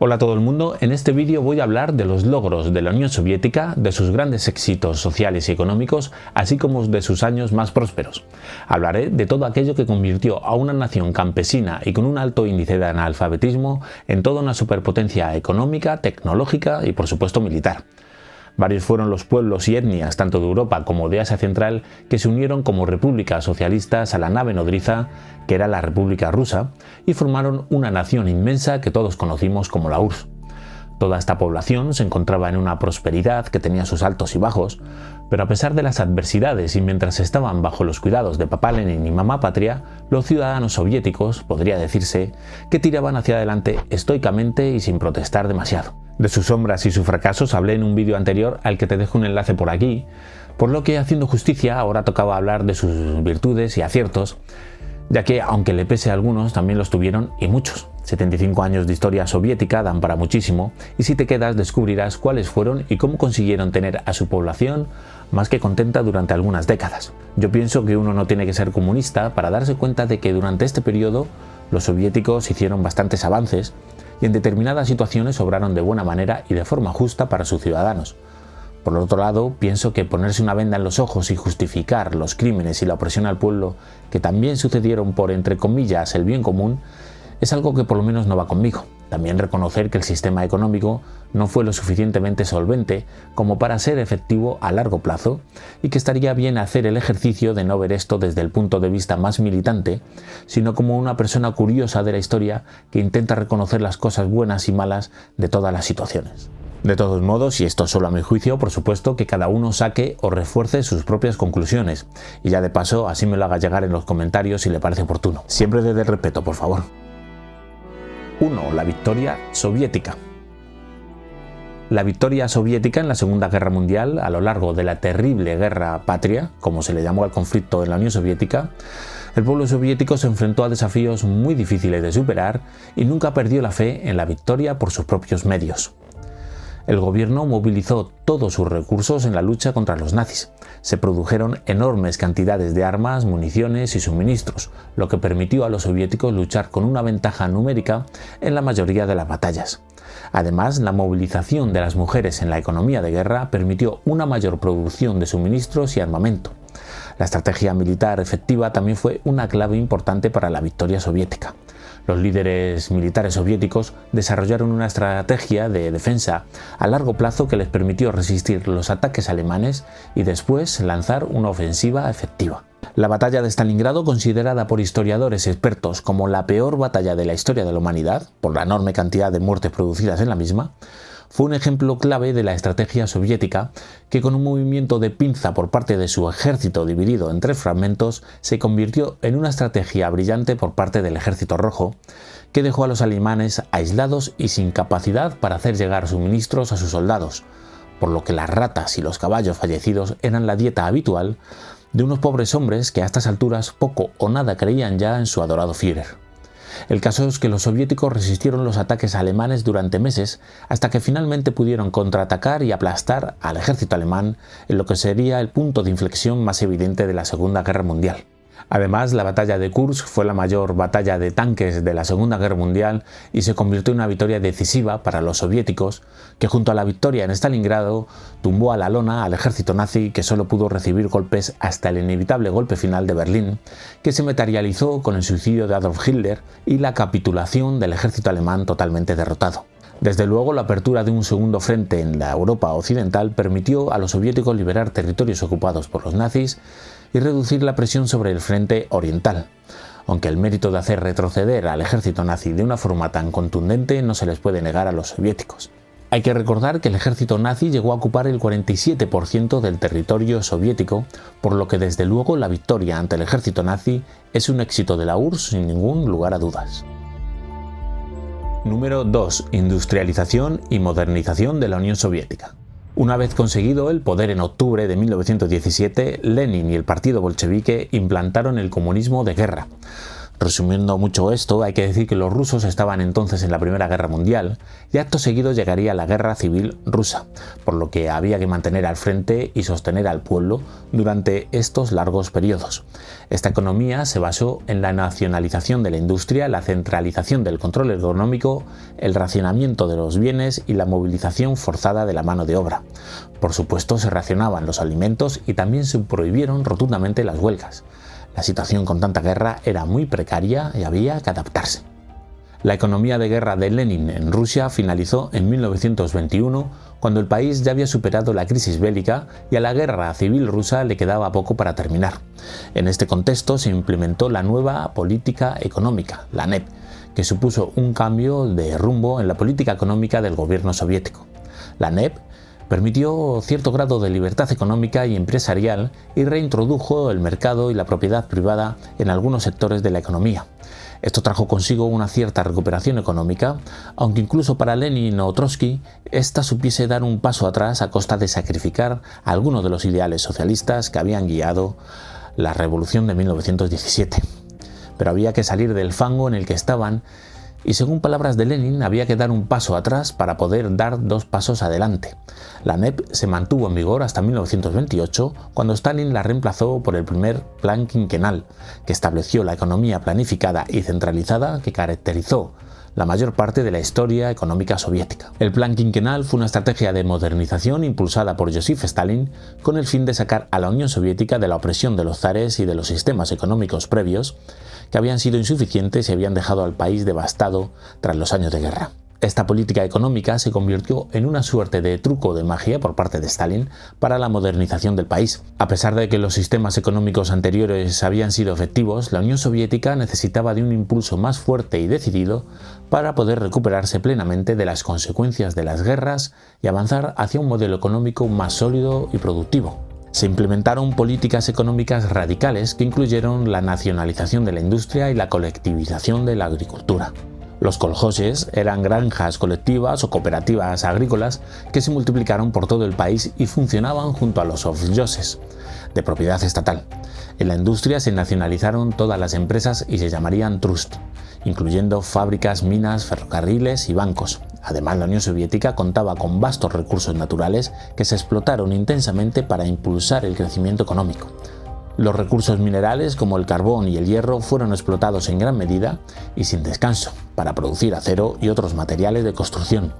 Hola a todo el mundo, en este vídeo voy a hablar de los logros de la Unión Soviética, de sus grandes éxitos sociales y económicos, así como de sus años más prósperos. Hablaré de todo aquello que convirtió a una nación campesina y con un alto índice de analfabetismo en toda una superpotencia económica, tecnológica y por supuesto militar. Varios fueron los pueblos y etnias, tanto de Europa como de Asia Central, que se unieron como repúblicas socialistas a la nave nodriza, que era la República Rusa, y formaron una nación inmensa que todos conocimos como la URSS. Toda esta población se encontraba en una prosperidad que tenía sus altos y bajos, pero a pesar de las adversidades y mientras estaban bajo los cuidados de papá Lenin y mamá Patria, los ciudadanos soviéticos, podría decirse, que tiraban hacia adelante estoicamente y sin protestar demasiado. De sus sombras y sus fracasos hablé en un vídeo anterior al que te dejo un enlace por aquí, por lo que haciendo justicia ahora tocaba hablar de sus virtudes y aciertos, ya que aunque le pese a algunos también los tuvieron y muchos. 75 años de historia soviética dan para muchísimo y si te quedas descubrirás cuáles fueron y cómo consiguieron tener a su población más que contenta durante algunas décadas. Yo pienso que uno no tiene que ser comunista para darse cuenta de que durante este periodo los soviéticos hicieron bastantes avances y en determinadas situaciones obraron de buena manera y de forma justa para sus ciudadanos. Por otro lado, pienso que ponerse una venda en los ojos y justificar los crímenes y la opresión al pueblo que también sucedieron por, entre comillas, el bien común, es algo que por lo menos no va conmigo. También reconocer que el sistema económico no fue lo suficientemente solvente como para ser efectivo a largo plazo y que estaría bien hacer el ejercicio de no ver esto desde el punto de vista más militante, sino como una persona curiosa de la historia que intenta reconocer las cosas buenas y malas de todas las situaciones. De todos modos, y esto solo a mi juicio, por supuesto que cada uno saque o refuerce sus propias conclusiones y ya de paso así me lo haga llegar en los comentarios si le parece oportuno. Siempre desde el respeto, por favor. 1. La victoria soviética. La victoria soviética en la Segunda Guerra Mundial, a lo largo de la terrible Guerra Patria, como se le llamó al conflicto en la Unión Soviética, el pueblo soviético se enfrentó a desafíos muy difíciles de superar y nunca perdió la fe en la victoria por sus propios medios. El gobierno movilizó todos sus recursos en la lucha contra los nazis. Se produjeron enormes cantidades de armas, municiones y suministros, lo que permitió a los soviéticos luchar con una ventaja numérica en la mayoría de las batallas. Además, la movilización de las mujeres en la economía de guerra permitió una mayor producción de suministros y armamento. La estrategia militar efectiva también fue una clave importante para la victoria soviética. Los líderes militares soviéticos desarrollaron una estrategia de defensa a largo plazo que les permitió resistir los ataques alemanes y después lanzar una ofensiva efectiva. La batalla de Stalingrado, considerada por historiadores expertos como la peor batalla de la historia de la humanidad, por la enorme cantidad de muertes producidas en la misma, fue un ejemplo clave de la estrategia soviética que con un movimiento de pinza por parte de su ejército dividido en 3 fragmentos se convirtió en una estrategia brillante por parte del Ejército Rojo que dejó a los alemanes aislados y sin capacidad para hacer llegar suministros a sus soldados, por lo que las ratas y los caballos fallecidos eran la dieta habitual de unos pobres hombres que a estas alturas poco o nada creían ya en su adorado Führer. El caso es que los soviéticos resistieron los ataques alemanes durante meses hasta que finalmente pudieron contraatacar y aplastar al ejército alemán en lo que sería el punto de inflexión más evidente de la Segunda Guerra Mundial. Además, la batalla de Kursk fue la mayor batalla de tanques de la Segunda Guerra Mundial y se convirtió en una victoria decisiva para los soviéticos, que junto a la victoria en Stalingrado tumbó a la lona al ejército nazi que solo pudo recibir golpes hasta el inevitable golpe final de Berlín, que se materializó con el suicidio de Adolf Hitler y la capitulación del ejército alemán totalmente derrotado. Desde luego, la apertura de un segundo frente en la Europa occidental permitió a los soviéticos liberar territorios ocupados por los nazis y reducir la presión sobre el frente oriental, aunque el mérito de hacer retroceder al ejército nazi de una forma tan contundente no se les puede negar a los soviéticos. Hay que recordar que el ejército nazi llegó a ocupar el 47% del territorio soviético, por lo que desde luego la victoria ante el ejército nazi es un éxito de la URSS sin ningún lugar a dudas. Número 2. Industrialización y modernización de la Unión Soviética. Una vez conseguido el poder en octubre de 1917, Lenin y el partido bolchevique implantaron el comunismo de guerra. Resumiendo mucho esto, hay que decir que los rusos estaban entonces en la Primera Guerra Mundial y acto seguido llegaría la Guerra Civil Rusa, por lo que había que mantener al frente y sostener al pueblo durante estos largos periodos. Esta economía se basó en la nacionalización de la industria, la centralización del control económico, el racionamiento de los bienes y la movilización forzada de la mano de obra. Por supuesto, se racionaban los alimentos y también se prohibieron rotundamente las huelgas. La situación con tanta guerra era muy precaria y había que adaptarse. La economía de guerra de Lenin en Rusia finalizó en 1921, cuando el país ya había superado la crisis bélica y a la guerra civil rusa le quedaba poco para terminar. En este contexto se implementó la nueva política económica, la NEP, que supuso un cambio de rumbo en la política económica del gobierno soviético. La NEP permitió cierto grado de libertad económica y empresarial y reintrodujo el mercado y la propiedad privada en algunos sectores de la economía. Esto trajo consigo una cierta recuperación económica, aunque incluso para Lenin o Trotsky, esta supiese dar un paso atrás a costa de sacrificar algunos de los ideales socialistas que habían guiado la revolución de 1917. Pero había que salir del fango en el que estaban y, según palabras de Lenin, había que dar un paso atrás para poder dar dos pasos adelante. La NEP se mantuvo en vigor hasta 1928, cuando Stalin la reemplazó por el primer plan quinquenal, que estableció la economía planificada y centralizada que caracterizó la mayor parte de la historia económica soviética. El plan quinquenal fue una estrategia de modernización impulsada por Joseph Stalin con el fin de sacar a la Unión Soviética de la opresión de los zares y de los sistemas económicos previos que habían sido insuficientes y habían dejado al país devastado tras los años de guerra. Esta política económica se convirtió en una suerte de truco de magia por parte de Stalin para la modernización del país. A pesar de que los sistemas económicos anteriores habían sido efectivos, la Unión Soviética necesitaba de un impulso más fuerte y decidido para poder recuperarse plenamente de las consecuencias de las guerras y avanzar hacia un modelo económico más sólido y productivo. Se implementaron políticas económicas radicales que incluyeron la nacionalización de la industria y la colectivización de la agricultura. Los kolhozes eran granjas colectivas o cooperativas agrícolas que se multiplicaron por todo el país y funcionaban junto a los sovkhozes, de propiedad estatal. En la industria se nacionalizaron todas las empresas y se llamarían trust, incluyendo fábricas, minas, ferrocarriles y bancos. Además, la Unión Soviética contaba con vastos recursos naturales que se explotaron intensamente para impulsar el crecimiento económico. Los recursos minerales como el carbón y el hierro fueron explotados en gran medida y sin descanso para producir acero y otros materiales de construcción.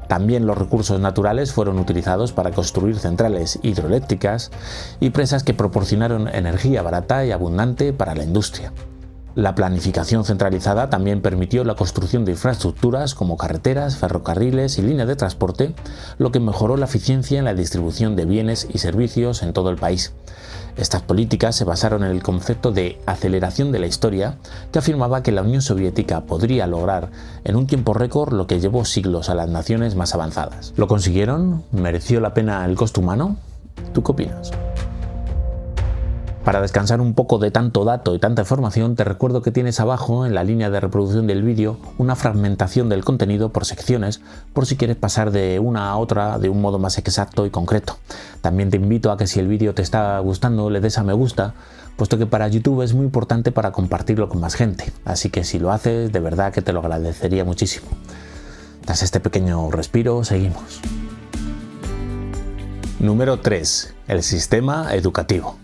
También los recursos naturales fueron utilizados para construir centrales hidroeléctricas y presas que proporcionaron energía barata y abundante para la industria. La planificación centralizada también permitió la construcción de infraestructuras como carreteras, ferrocarriles y líneas de transporte, lo que mejoró la eficiencia en la distribución de bienes y servicios en todo el país. Estas políticas se basaron en el concepto de aceleración de la historia, que afirmaba que la Unión Soviética podría lograr en un tiempo récord lo que llevó siglos a las naciones más avanzadas. ¿Lo consiguieron? ¿Mereció la pena el costo humano? ¿Tú qué opinas? Para descansar un poco de tanto dato y tanta información, te recuerdo que tienes abajo en la línea de reproducción del vídeo una fragmentación del contenido por secciones, por si quieres pasar de una a otra de un modo más exacto y concreto. También te invito a que, si el vídeo te está gustando, le des a me gusta, puesto que para YouTube es muy importante para compartirlo con más gente, así que si lo haces, de verdad que te lo agradecería muchísimo. Tras este pequeño respiro, seguimos. Número 3. El sistema educativo.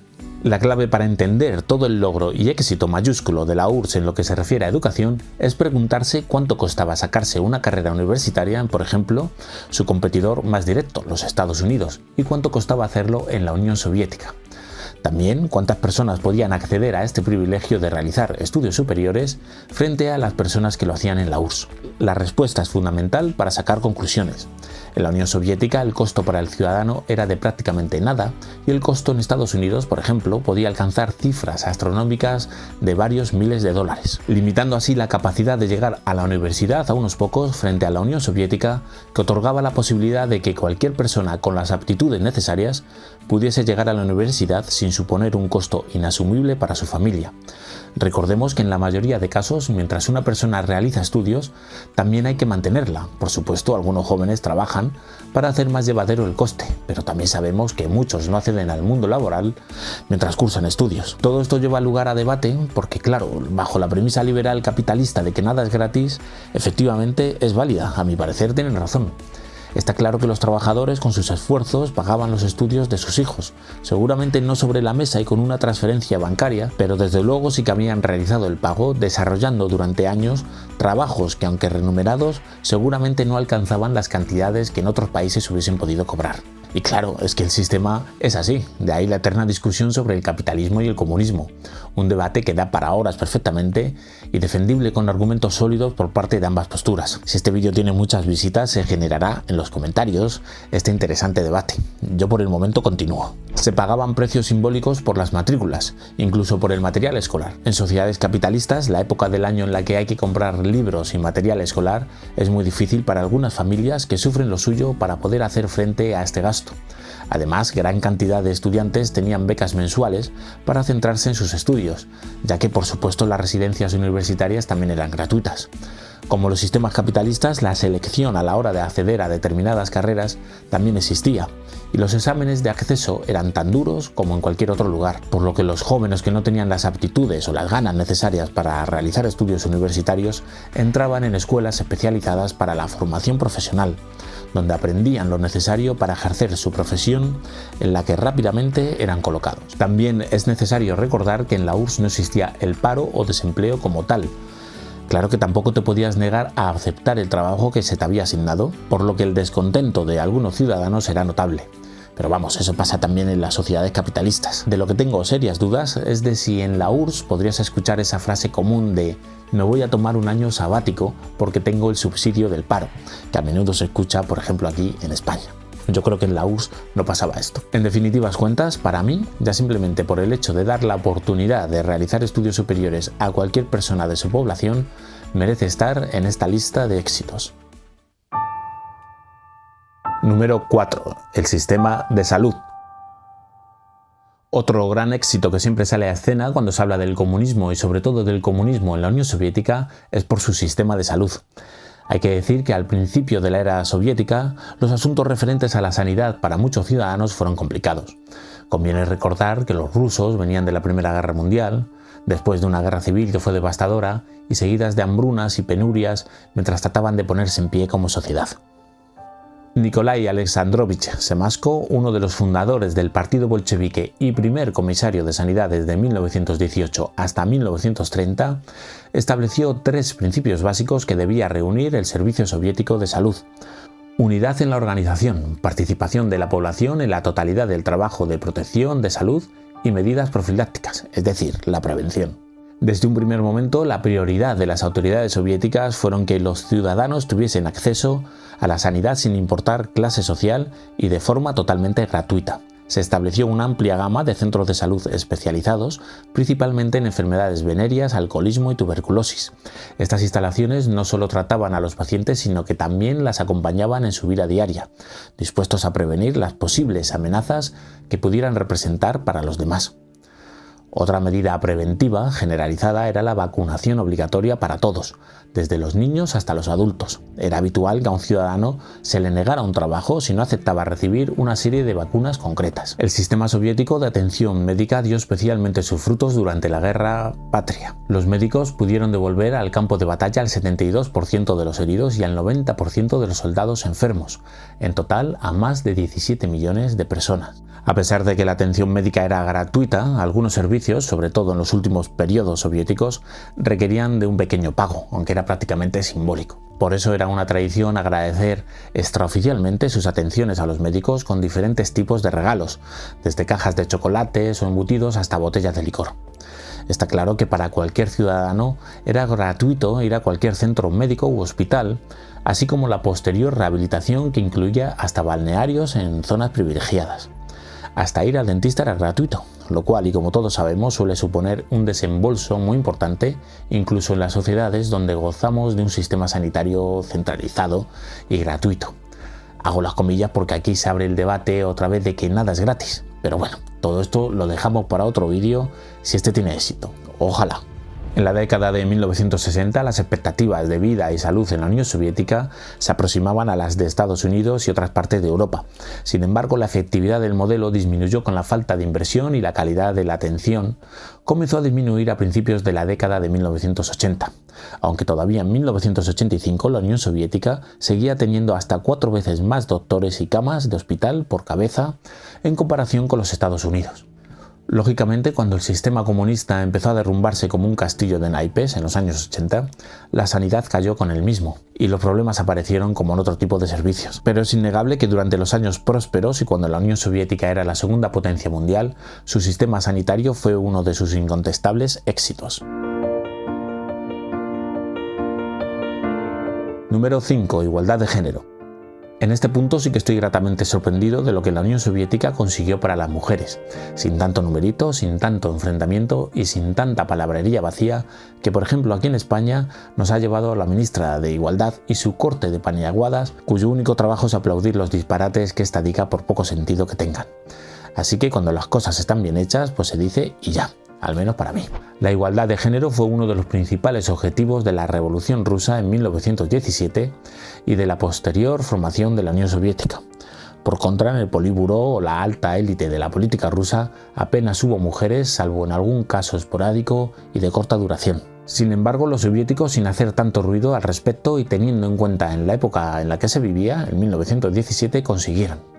La clave para entender todo el logro y éxito mayúsculo de la URSS en lo que se refiere a educación es preguntarse cuánto costaba sacarse una carrera universitaria en, por ejemplo, su competidor más directo, los Estados Unidos, y cuánto costaba hacerlo en la Unión Soviética. También, cuántas personas podían acceder a este privilegio de realizar estudios superiores frente a las personas que lo hacían en la URSS. La respuesta es fundamental para sacar conclusiones. En la Unión Soviética el costo para el ciudadano era de prácticamente nada y el costo en Estados Unidos, por ejemplo, podía alcanzar cifras astronómicas de varios miles de dólares, limitando así la capacidad de llegar a la universidad a unos pocos frente a la Unión Soviética, que otorgaba la posibilidad de que cualquier persona con las aptitudes necesarias pudiese llegar a la universidad sin suponer un costo inasumible para su familia. Recordemos que en la mayoría de casos, mientras una persona realiza estudios, también hay que mantenerla. Por supuesto, algunos jóvenes trabajan para hacer más llevadero el coste, pero también sabemos que muchos no acceden al mundo laboral mientras cursan estudios. Todo esto lleva lugar a debate porque, claro, bajo la premisa liberal capitalista de que nada es gratis, efectivamente es válida. A mi parecer tienen razón. Está claro que los trabajadores con sus esfuerzos pagaban los estudios de sus hijos, seguramente no sobre la mesa y con una transferencia bancaria, pero desde luego sí que habían realizado el pago desarrollando durante años trabajos que, aunque remunerados, seguramente no alcanzaban las cantidades que en otros países hubiesen podido cobrar. Y claro, es que el sistema es así, de ahí la eterna discusión sobre el capitalismo y el comunismo, un debate que da para horas perfectamente y defendible con argumentos sólidos por parte de ambas posturas. Si este vídeo tiene muchas visitas, se generará en los comentarios este interesante debate. Yo por el momento continúo. Se pagaban precios simbólicos por las matrículas, incluso por el material escolar. En sociedades capitalistas, la época del año en la que hay que comprar libros y material escolar es muy difícil para algunas familias que sufren lo suyo para poder hacer frente a este gasto. Además, gran cantidad de estudiantes tenían becas mensuales para centrarse en sus estudios, ya que por supuesto las residencias universitarias también eran gratuitas. Como los sistemas capitalistas, la selección a la hora de acceder a determinadas carreras también existía, y los exámenes de acceso eran tan duros como en cualquier otro lugar, por lo que los jóvenes que no tenían las aptitudes o las ganas necesarias para realizar estudios universitarios entraban en escuelas especializadas para la formación profesional, donde aprendían lo necesario para ejercer su profesión, en la que rápidamente eran colocados. También es necesario recordar que en la URSS no existía el paro o desempleo como tal. Claro que tampoco te podías negar a aceptar el trabajo que se te había asignado, por lo que el descontento de algunos ciudadanos era notable. Pero vamos, eso pasa también en las sociedades capitalistas. De lo que tengo serias dudas es de si en la URSS podrías escuchar esa frase común de "me voy a tomar un año sabático porque tengo el subsidio del paro", que a menudo se escucha, por ejemplo, aquí en España. Yo creo que en la URSS no pasaba esto. En definitivas cuentas, para mí, ya simplemente por el hecho de dar la oportunidad de realizar estudios superiores a cualquier persona de su población, merece estar en esta lista de éxitos. Número 4. El sistema de salud. Otro gran éxito que siempre sale a escena cuando se habla del comunismo y sobre todo del comunismo en la Unión Soviética es por su sistema de salud. Hay que decir que al principio de la era soviética, los asuntos referentes a la sanidad para muchos ciudadanos fueron complicados. Conviene recordar que los rusos venían de la Primera Guerra Mundial, después de una guerra civil que fue devastadora y seguidas de hambrunas y penurias mientras trataban de ponerse en pie como sociedad. Nikolai Alexandrovich Semasko, uno de los fundadores del Partido Bolchevique y primer comisario de Sanidad desde 1918 hasta 1930, estableció 3 principios básicos que debía reunir el Servicio Soviético de Salud. Unidad en la organización, participación de la población en la totalidad del trabajo de protección de salud y medidas profilácticas, es decir, la prevención. Desde un primer momento, la prioridad de las autoridades soviéticas fueron que los ciudadanos tuviesen acceso a la sanidad sin importar clase social y de forma totalmente gratuita. Se estableció una amplia gama de centros de salud especializados, principalmente en enfermedades venéreas, alcoholismo y tuberculosis. Estas instalaciones no solo trataban a los pacientes, sino que también las acompañaban en su vida diaria, dispuestos a prevenir las posibles amenazas que pudieran representar para los demás. Otra medida preventiva generalizada era la vacunación obligatoria para todos, desde los niños hasta los adultos. Era habitual que a un ciudadano se le negara un trabajo si no aceptaba recibir una serie de vacunas concretas. El sistema soviético de atención médica dio especialmente sus frutos durante la Guerra Patria. Los médicos pudieron devolver al campo de batalla al 72% de los heridos y al 90% de los soldados enfermos, en total a más de 17 millones de personas. A pesar de que la atención médica era gratuita, algunos servicios, sobre todo en los últimos periodos soviéticos, requerían de un pequeño pago, aunque era prácticamente simbólico. Por eso era una tradición agradecer extraoficialmente sus atenciones a los médicos con diferentes tipos de regalos, desde cajas de chocolates o embutidos hasta botellas de licor. Está claro que para cualquier ciudadano era gratuito ir a cualquier centro médico u hospital, así como la posterior rehabilitación que incluía hasta balnearios en zonas privilegiadas. Hasta ir al dentista era gratuito, lo cual, y como todos sabemos, suele suponer un desembolso muy importante, incluso en las sociedades donde gozamos de un sistema sanitario centralizado y gratuito. Hago las comillas porque aquí se abre el debate otra vez de que nada es gratis, pero bueno, todo esto lo dejamos para otro vídeo si este tiene éxito. Ojalá. En la década de 1960, las expectativas de vida y salud en la Unión Soviética se aproximaban a las de Estados Unidos y otras partes de Europa. Sin embargo, la efectividad del modelo disminuyó con la falta de inversión y la calidad de la atención comenzó a disminuir a principios de la década de 1980. Aunque todavía en 1985 la Unión Soviética seguía teniendo hasta 4 veces más doctores y camas de hospital por cabeza en comparación con los Estados Unidos. Lógicamente, cuando el sistema comunista empezó a derrumbarse como un castillo de naipes en los años 80, la sanidad cayó con el mismo y los problemas aparecieron como en otro tipo de servicios. Pero es innegable que durante los años prósperos y cuando la Unión Soviética era la segunda potencia mundial, su sistema sanitario fue uno de sus incontestables éxitos. Número 5. Igualdad de género. En este punto sí que estoy gratamente sorprendido de lo que la Unión Soviética consiguió para las mujeres, sin tanto numerito, sin tanto enfrentamiento y sin tanta palabrería vacía que, por ejemplo, aquí en España nos ha llevado la ministra de Igualdad y su corte de paniaguadas, cuyo único trabajo es aplaudir los disparates que esta diga por poco sentido que tengan. Así que cuando las cosas están bien hechas, pues se dice y ya. Al menos para mí. La igualdad de género fue uno de los principales objetivos de la Revolución Rusa en 1917 y de la posterior formación de la Unión Soviética. Por contra, en el Politburó o la alta élite de la política rusa apenas hubo mujeres, salvo en algún caso esporádico y de corta duración. Sin embargo, los soviéticos, sin hacer tanto ruido al respecto y teniendo en cuenta en la época en la que se vivía, en 1917, consiguieron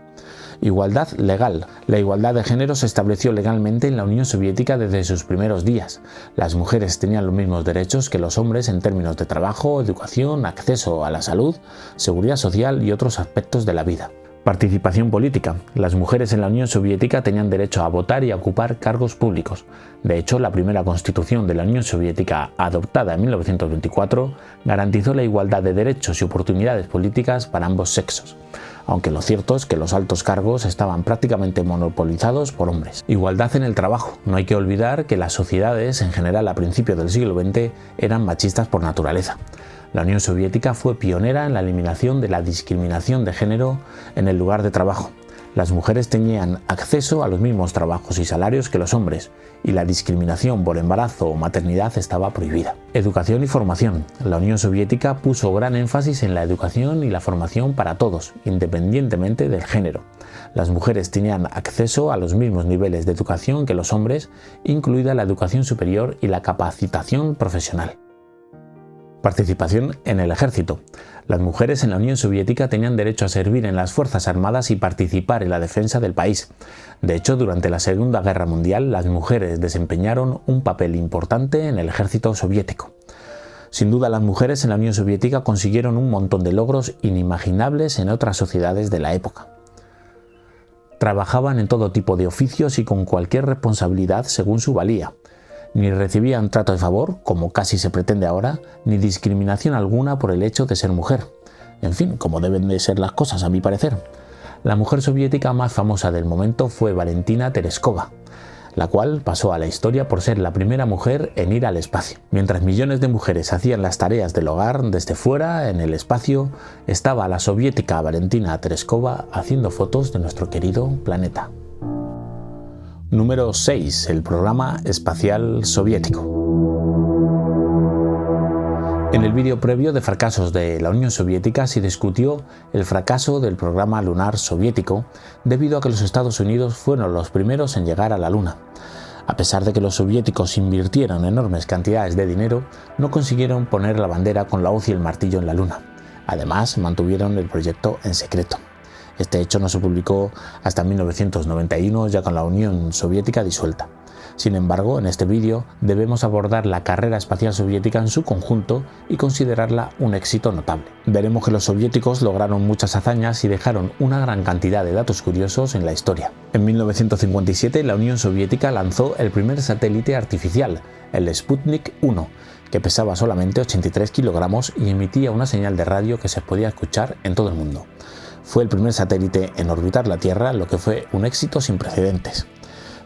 igualdad legal. La igualdad de género se estableció legalmente en la Unión Soviética desde sus primeros días. Las mujeres tenían los mismos derechos que los hombres en términos de trabajo, educación, acceso a la salud, seguridad social y otros aspectos de la vida. Participación política. Las mujeres en la Unión Soviética tenían derecho a votar y a ocupar cargos públicos. De hecho, la primera constitución de la Unión Soviética, adoptada en 1924, garantizó la igualdad de derechos y oportunidades políticas para ambos sexos. Aunque lo cierto es que los altos cargos estaban prácticamente monopolizados por hombres. Igualdad en el trabajo. No hay que olvidar que las sociedades, en general a principios del siglo XX, eran machistas por naturaleza. La Unión Soviética fue pionera en la eliminación de la discriminación de género en el lugar de trabajo. Las mujeres tenían acceso a los mismos trabajos y salarios que los hombres, y la discriminación por embarazo o maternidad estaba prohibida. Educación y formación. La Unión Soviética puso gran énfasis en la educación y la formación para todos, independientemente del género. Las mujeres tenían acceso a los mismos niveles de educación que los hombres, incluida la educación superior y la capacitación profesional. Participación en el ejército. Las mujeres en la Unión Soviética tenían derecho a servir en las Fuerzas Armadas y participar en la defensa del país. De hecho, durante la Segunda Guerra Mundial, las mujeres desempeñaron un papel importante en el ejército soviético. Sin duda, las mujeres en la Unión Soviética consiguieron un montón de logros inimaginables en otras sociedades de la época. Trabajaban en todo tipo de oficios y con cualquier responsabilidad según su valía. Ni recibían trato de favor, como casi se pretende ahora, ni discriminación alguna por el hecho de ser mujer. En fin, como deben de ser las cosas, a mi parecer. La mujer soviética más famosa del momento fue Valentina Tereskova, la cual pasó a la historia por ser la primera mujer en ir al espacio. Mientras millones de mujeres hacían las tareas del hogar desde fuera, en el espacio, estaba la soviética Valentina Tereskova haciendo fotos de nuestro querido planeta. Número 6. El programa espacial soviético. En el vídeo previo de fracasos de la Unión Soviética se discutió el fracaso del programa lunar soviético debido a que los Estados Unidos fueron los primeros en llegar a la Luna. A pesar de que los soviéticos invirtieron enormes cantidades de dinero, no consiguieron poner la bandera con la hoz y el martillo en la Luna. Además, mantuvieron el proyecto en secreto. Este hecho no se publicó hasta 1991, ya con la Unión Soviética disuelta. Sin embargo, en este vídeo debemos abordar la carrera espacial soviética en su conjunto y considerarla un éxito notable. Veremos que los soviéticos lograron muchas hazañas y dejaron una gran cantidad de datos curiosos en la historia. En 1957, la Unión Soviética lanzó el primer satélite artificial, el Sputnik 1, que pesaba solamente 83 kilogramos y emitía una señal de radio que se podía escuchar en todo el mundo. Fue el primer satélite en orbitar la Tierra, lo que fue un éxito sin precedentes.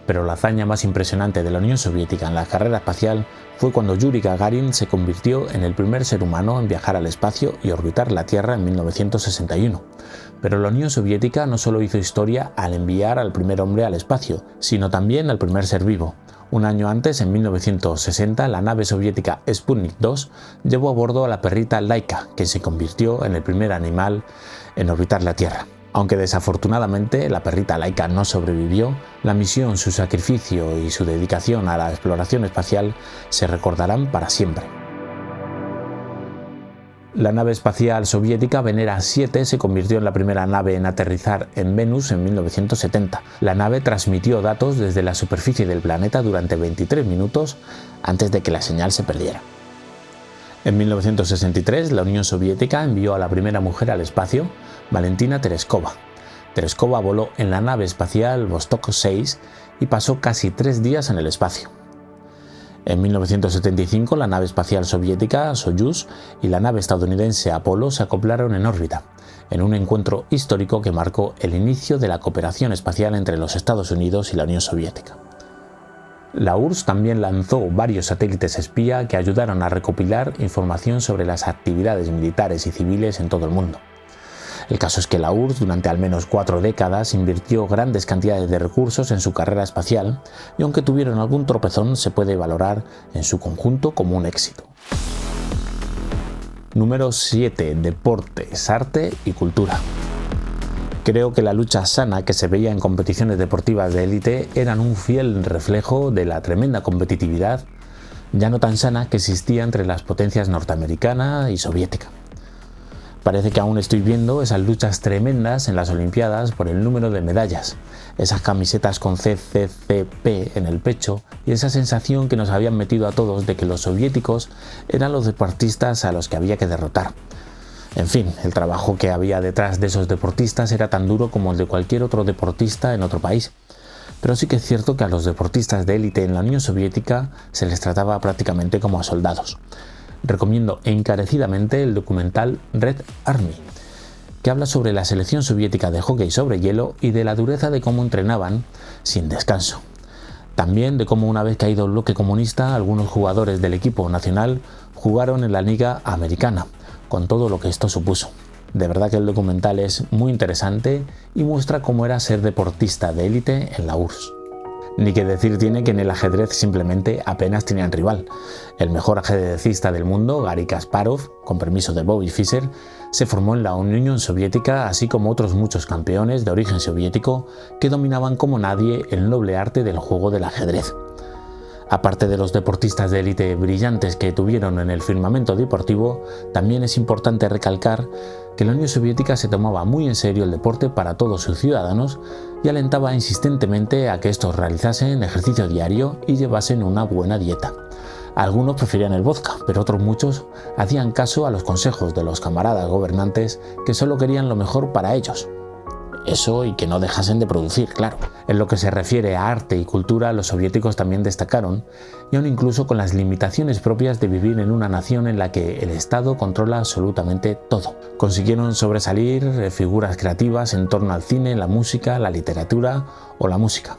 Pero la hazaña más impresionante de la Unión Soviética en la carrera espacial fue cuando Yuri Gagarin se convirtió en el primer ser humano en viajar al espacio y orbitar la Tierra en 1961. Pero la Unión Soviética no solo hizo historia al enviar al primer hombre al espacio, sino también al primer ser vivo, Un año antes, en 1960, la nave soviética Sputnik 2 llevó a bordo a la perrita Laika, que se convirtió en el primer animal en orbitar la Tierra. Aunque desafortunadamente la perrita Laika no sobrevivió, la misión, su sacrificio y su dedicación a la exploración espacial se recordarán para siempre. La nave espacial soviética Venera 7 se convirtió en la primera nave en aterrizar en Venus en 1970. La nave transmitió datos desde la superficie del planeta durante 23 minutos antes de que la señal se perdiera. En 1963, la Unión Soviética envió a la primera mujer al espacio, Valentina Tereskova. Tereskova voló en la nave espacial Vostok 6 y pasó casi 3 días en el espacio. En 1975, la nave espacial soviética Soyuz y la nave estadounidense Apolo se acoplaron en órbita, en un encuentro histórico que marcó el inicio de la cooperación espacial entre los Estados Unidos y la Unión Soviética. La URSS también lanzó varios satélites espía que ayudaron a recopilar información sobre las actividades militares y civiles en todo el mundo. El caso es que la URSS durante al menos 4 décadas invirtió grandes cantidades de recursos en su carrera espacial y aunque tuvieron algún tropezón se puede valorar en su conjunto como un éxito. Número 7. Deportes, arte y cultura. Creo que la lucha sana que se veía en competiciones deportivas de élite eran un fiel reflejo de la tremenda competitividad, ya no tan sana, que existía entre las potencias norteamericana y soviética. Parece que aún estoy viendo esas luchas tremendas en las Olimpiadas por el número de medallas, esas camisetas con CCCP en el pecho y esa sensación que nos habían metido a todos de que los soviéticos eran los deportistas a los que había que derrotar. En fin, el trabajo que había detrás de esos deportistas era tan duro como el de cualquier otro deportista en otro país. Pero sí que es cierto que a los deportistas de élite en la Unión Soviética se les trataba prácticamente como a soldados. Recomiendo encarecidamente el documental Red Army, que habla sobre la selección soviética de hockey sobre hielo y de la dureza de cómo entrenaban sin descanso. También de cómo una vez caído el bloque comunista, algunos jugadores del equipo nacional jugaron en la Liga Americana, con todo lo que esto supuso. De verdad que el documental es muy interesante y muestra cómo era ser deportista de élite en la URSS. Ni que decir tiene que en el ajedrez simplemente apenas tenían rival. El mejor ajedrecista del mundo, Garry Kasparov, con permiso de Bobby Fischer, se formó en la Unión Soviética, así como otros muchos campeones de origen soviético que dominaban como nadie el noble arte del juego del ajedrez. Aparte de los deportistas de élite brillantes que tuvieron en el firmamento deportivo, también es importante recalcar que la Unión Soviética se tomaba muy en serio el deporte para todos sus ciudadanos y alentaba insistentemente a que estos realizasen ejercicio diario y llevasen una buena dieta. Algunos preferían el vodka, pero otros muchos hacían caso a los consejos de los camaradas gobernantes que solo querían lo mejor para ellos. Eso y que no dejasen de producir, claro. En lo que se refiere a arte y cultura, los soviéticos también destacaron, y aún incluso con las limitaciones propias de vivir en una nación en la que el Estado controla absolutamente todo. Consiguieron sobresalir figuras creativas en torno al cine, la música, la literatura o la música.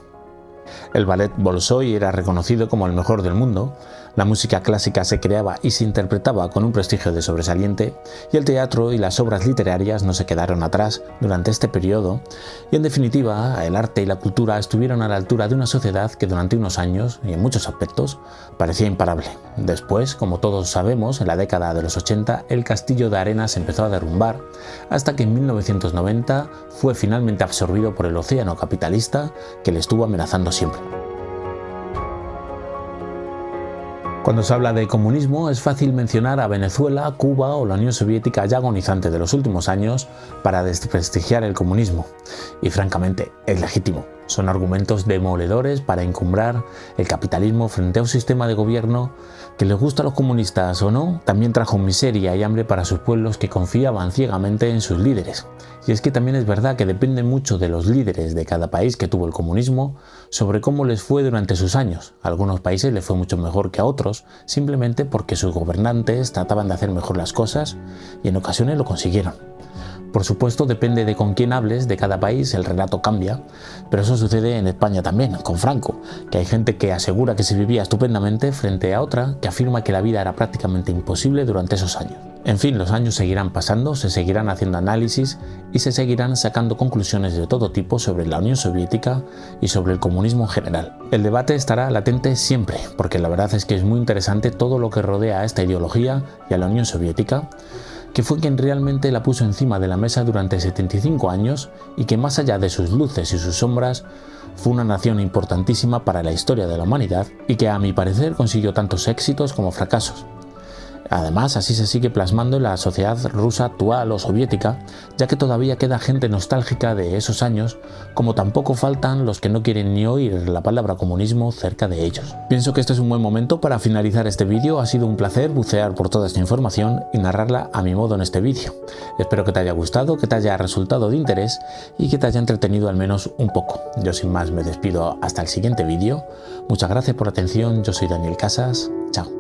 El ballet Bolshoi era reconocido como el mejor del mundo, la música clásica se creaba y se interpretaba con un prestigio de sobresaliente, y el teatro y las obras literarias no se quedaron atrás durante este periodo, y en definitiva, el arte y la cultura estuvieron a la altura de una sociedad que durante unos años, y en muchos aspectos, parecía imparable. Después, como todos sabemos, en la década de los 80, el castillo de arena se empezó a derrumbar, hasta que en 1990 fue finalmente absorbido por el océano capitalista que le estuvo amenazando siempre. Cuando se habla de comunismo es fácil mencionar a Venezuela, Cuba o la Unión Soviética ya agonizante de los últimos años para desprestigiar el comunismo. Y francamente, es legítimo. Son argumentos demoledores para encumbrar el capitalismo frente a un sistema de gobierno que, les gusta a los comunistas o no, también trajo miseria y hambre para sus pueblos que confiaban ciegamente en sus líderes. Y es que también es verdad que depende mucho de los líderes de cada país que tuvo el comunismo sobre cómo les fue durante sus años. A algunos países les fue mucho mejor que a otros, simplemente porque sus gobernantes trataban de hacer mejor las cosas y en ocasiones lo consiguieron. por supuesto depende de con quién hables, de cada país el relato cambia, pero eso sucede en España también, con Franco, que hay gente que asegura que se vivía estupendamente frente a otra que afirma que la vida era prácticamente imposible durante esos años. En fin, los años seguirán pasando, se seguirán haciendo análisis y se seguirán sacando conclusiones de todo tipo sobre la Unión Soviética y sobre el comunismo en general. El debate estará latente siempre, porque la verdad es que es muy interesante todo lo que rodea a esta ideología y a la Unión Soviética, que fue quien realmente la puso encima de la mesa durante 75 años y que más allá de sus luces y sus sombras, fue una nación importantísima para la historia de la humanidad y que a mi parecer consiguió tantos éxitos como fracasos. Además, así se sigue plasmando en la sociedad rusa actual o soviética, ya que todavía queda gente nostálgica de esos años, como tampoco faltan los que no quieren ni oír la palabra comunismo cerca de ellos. Pienso que este es un buen momento para finalizar este vídeo. Ha sido un placer bucear por toda esta información y narrarla a mi modo en este vídeo. Espero que te haya gustado, que te haya resultado de interés y que te haya entretenido al menos un poco. Yo sin más me despido hasta el siguiente vídeo. Muchas gracias por la atención, yo soy Daniel Casas, chao.